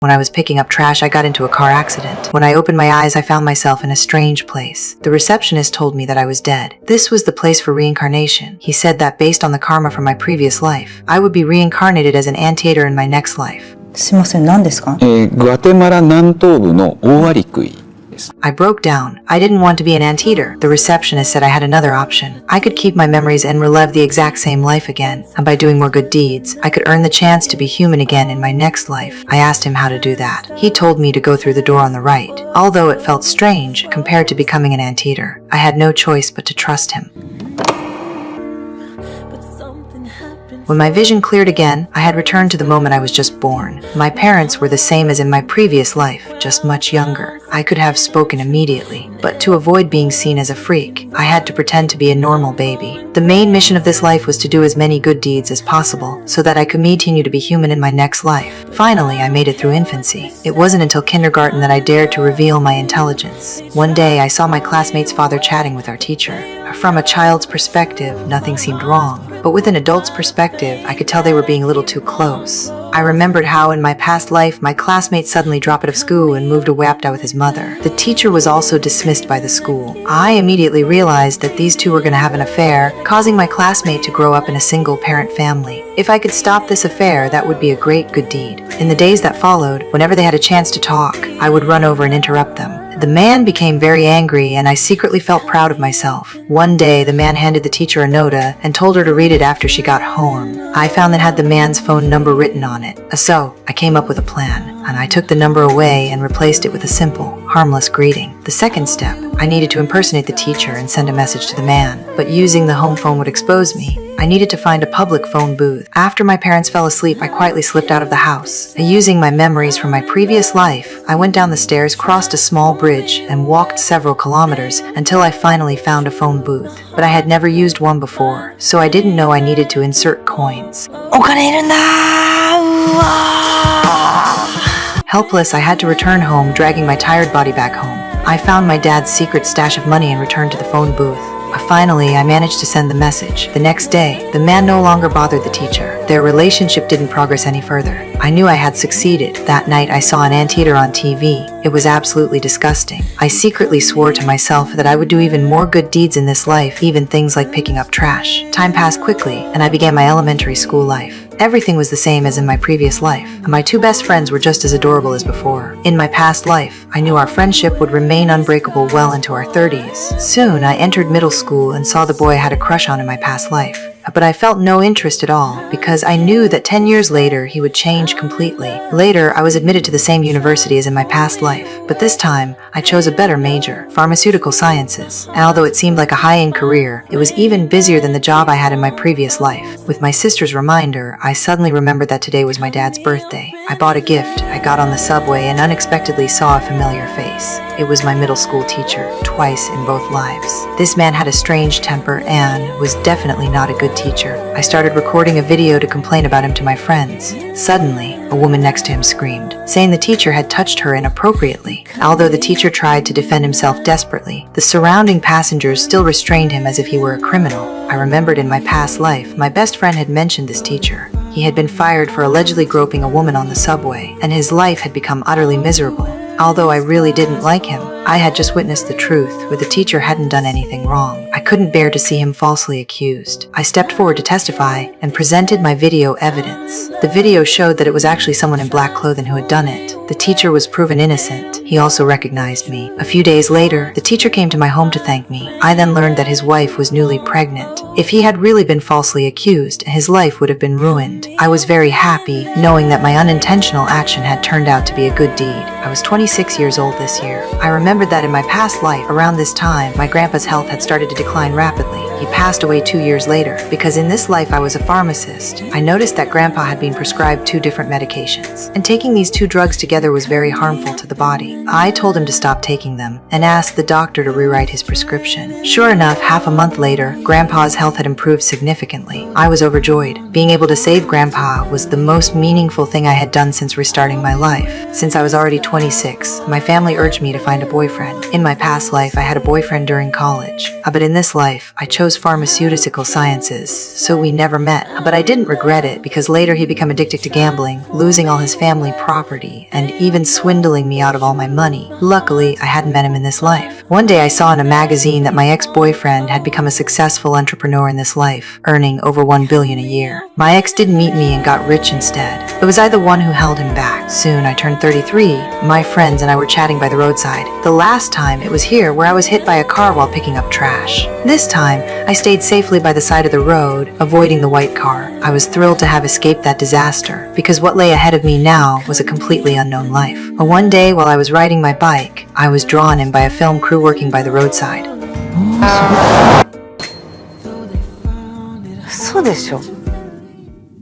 When I was picking up trash, I got into a car accident. When I opened my eyes, I found myself in a strange place. The receptionist told me that I was dead. This was the place for reincarnation. He said that based on the karma from my previous life, I would be reincarnated as an anteater in my next life. すみません、何ですか？グアテマラ南東部のオオアリクイ。I broke down. I didn't want to be an anteater. The receptionist said I had another option. I could keep my memories and relive the exact same life again. And by doing more good deeds, I could earn the chance to be human again in my next life. I asked him how to do that. He told me to go through the door on the right. Although it felt strange compared to becoming an anteater, I had no choice but to trust him. When my vision cleared again, I had returned to the moment I was just born. My parents were the same as in my previous life, just much younger. I could have spoken immediately, but to avoid being seen as a freak, I had to pretend to be a normal baby. The main mission of this life was to do as many good deeds as possible, so that I could continue to be human in my next life. Finally, I made it through infancy. It wasn't until kindergarten that I dared to reveal my intelligence. One day, I saw my classmate's father chatting with our teacher. From a child's perspective, nothing seemed wrong. But with an adult's perspective, I could tell they were being a little too close. I remembered how in my past life, my classmate suddenly dropped out of school and moved away with his mother. The teacher was also dismissed by the school. I immediately realized that these two were going to have an affair, causing my classmate to grow up in a single-parent family. If I could stop this affair, that would be a great good deed. In the days that followed, whenever they had a chance to talk, I would run over and interrupt them. The man became very angry, and I secretly felt proud of myself. One day, the man handed the teacher a nota and told her to read it after she got home. I found that had the man's phone number written on it. So, I came up with a plan, and I took the number away and replaced it with a simple, harmless greeting. The second step, I needed to impersonate the teacher and send a message to the man, but using the home phone would expose me. I needed to find a public phone booth. After my parents fell asleep, I quietly slipped out of the house. Using my memories from my previous life, I went down the stairs, crossed a small bridge, and walked several kilometers until I finally found a phone booth. But I had never used one before, so I didn't know I needed to insert coins. お金いるんだー！うわー！ Helpless, I had to return home, dragging my tired body back home. I found my dad's secret stash of money and returned to the phone booth. Finally, I managed to send the message. The next day, the man no longer bothered the teacher. Their relationship didn't progress any further. I knew I had succeeded. That night, I saw an anteater on TV. It was absolutely disgusting. I secretly swore to myself that I would do even more good deeds in this life, even things like picking up trash. Time passed quickly, and I began my elementary school life. Everything was the same as in my previous life, and my two best friends were just as adorable as before. In my past life, I knew our friendship would remain unbreakable well into our 30s. Soon, I entered middle school and saw the boy I had a crush on in my past life. But I felt no interest at all, because I knew that 10 years later he would change completely. Later, I was admitted to the same university as in my past life, but this time, I chose a better major, pharmaceutical sciences. And although it seemed like a high-end career, it was even busier than the job I had in my previous life. With my sister's reminder, I suddenly remembered that today was my dad's birthday. I bought a gift, I got on the subway, and unexpectedly saw a familiar face. It was my middle school teacher, twice in both lives. This man had a strange temper and was definitely not a good teacher. I started recording a video to complain about him to my friends. Suddenly, a woman next to him screamed, saying the teacher had touched her inappropriately. Although the teacher tried to defend himself desperately, the surrounding passengers still restrained him as if he were a criminal. I remembered in my past life, my best friend had mentioned this teacher. He had been fired for allegedly groping a woman on the subway, and his life had become utterly miserable. Although I really didn't like him, I had just witnessed the truth, where the teacher hadn't done anything wrong. I couldn't bear to see him falsely accused. I stepped forward to testify and presented my video evidence. The video showed that it was actually someone in black clothing who had done it. The teacher was proven innocent. He also recognized me. A few days later, the teacher came to my home to thank me. I then learned that his wife was newly pregnant. If he had really been falsely accused, his life would have been ruined. I was very happy, knowing that my unintentional action had turned out to be a good deed. I was 26 years old this year. I remembered that in my past life, around this time, my grandpa's health had started to decline rapidly. He passed away 2 years later. Because in this life I was a pharmacist, I noticed that grandpa had been prescribed 2 different medications, and taking these 2 drugs together was very harmful to the body. I told him to stop taking them and asked the doctor to rewrite his prescription. Sure enough, half a month later, grandpa's health had improved significantly. I was overjoyed. Being able to save grandpa was the most meaningful thing I had done since restarting my life. Since I was already 26, my family urged me to find a boyfriend. In my past life, I had a boyfriend during college, but in this life, I chose chose pharmaceutical sciences, so we never met. But I didn't regret it because later he became addicted to gambling, losing all his family property, and even swindling me out of all my money. Luckily, I hadn't met him in this life. One day I saw in a magazine that my ex-boyfriend had become a successful entrepreneur in this life, earning over $1 billion a year. My ex didn't meet me and got rich instead. But was I the one who held him back? Soon I turned 33. My friends and I were chatting by the roadside. The last time it was here where I was hit by a car while picking up trash. This time, I stayed safely by the side of the road, avoiding the white car. I was thrilled to have escaped that disaster, because what lay ahead of me now was a completely unknown life. But one day, while I was riding my bike, I was drawn in by a film crew working by the roadside. 嘘でしょ。